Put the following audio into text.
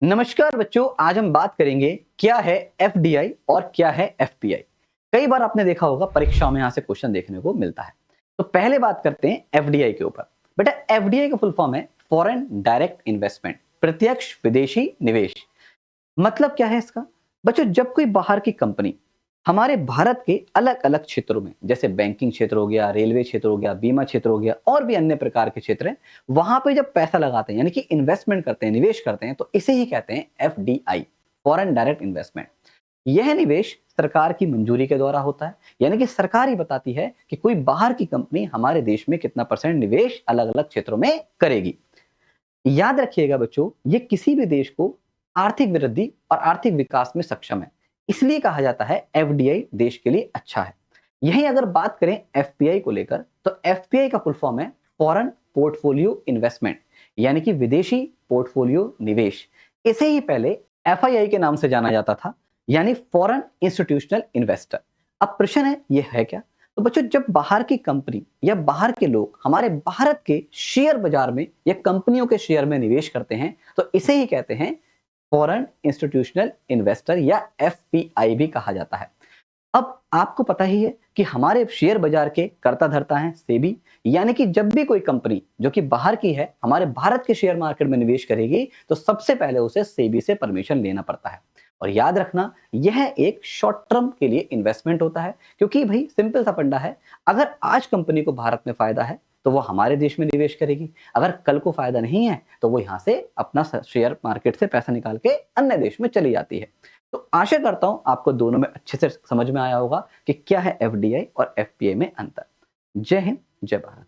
नमस्कार बच्चों, आज हम बात करेंगे क्या है एफडीआई और क्या है एफपीआई। कई बार आपने देखा होगा परीक्षाओं में यहाँ से क्वेश्चन देखने को मिलता है। तो पहले बात करते हैं एफडीआई के ऊपर। बेटा एफडीआई का फुल फॉर्म है फॉरेन डायरेक्ट इन्वेस्टमेंट, प्रत्यक्ष विदेशी निवेश। मतलब क्या है इसका? बच्चों जब कोई बाहर की कंपनी हमारे भारत के अलग अलग क्षेत्रों में, जैसे बैंकिंग क्षेत्र हो गया, रेलवे क्षेत्र हो गया, बीमा क्षेत्र हो गया और भी अन्य प्रकार के क्षेत्र हैं, वहां पे जब पैसा लगाते हैं यानी कि इन्वेस्टमेंट करते हैं, निवेश करते हैं, तो इसे ही कहते हैं एफडीआई, फॉरेन डायरेक्ट इन्वेस्टमेंट। यह निवेश सरकार की मंजूरी के द्वारा होता है, यानी कि सरकार ही बताती है कि कोई बाहर की कंपनी हमारे देश में कितना परसेंट निवेश अलग अलग क्षेत्रों में करेगी। याद रखिएगा बच्चों, ये किसी भी देश को आर्थिक वृद्धि और आर्थिक विकास में सक्षम है, इसलिए कहा जाता है एफडीआई देश के लिए अच्छा है। यही अगर बात करें एफपीआई को लेकर, तो एफपीआई का फुल फॉर्म है फॉरेन पोर्टफोलियो इन्वेस्टमेंट, यानी कि विदेशी पोर्टफोलियो निवेश। इसे ही पहले एफआईआई के नाम से जाना जाता था, यानी फॉरेन इंस्टीट्यूशनल इन्वेस्टर। अब प्रश्न है ये है क्या? तो बच्चों जब बाहर की कंपनी या बाहर के लोग हमारे भारत के शेयर बाजार में या कंपनियों के शेयर में निवेश करते हैं, तो इसे ही कहते हैं फॉरेन इंस्टीट्यूशनल इन्वेस्टर या एफपीआई भी कहा जाता है। अब आपको पता ही है कि हमारे शेयर बाजार के कर्ता धर्ता हैं सेबी, यानी कि जब भी कोई कंपनी जो कि बाहर की है हमारे भारत के शेयर मार्केट में निवेश करेगी, तो सबसे पहले उसे सेबी से परमिशन लेना पड़ता है। और याद रखना, यह एक शॉर्ट टर्म के लिए इन्वेस्टमेंट होता है, क्योंकि भाई सिंपल सा फंडा है, अगर आज कंपनी को भारत में फायदा है तो वो हमारे देश में निवेश करेगी, अगर कल को फायदा नहीं है तो वो यहाँ से अपना शेयर मार्केट से पैसा निकाल के अन्य देश में चली जाती है। तो आशा करता हूं आपको दोनों में अच्छे से समझ में आया होगा कि क्या है एफडीआई और एफपीआई में अंतर। जय हिंद, जय भारत।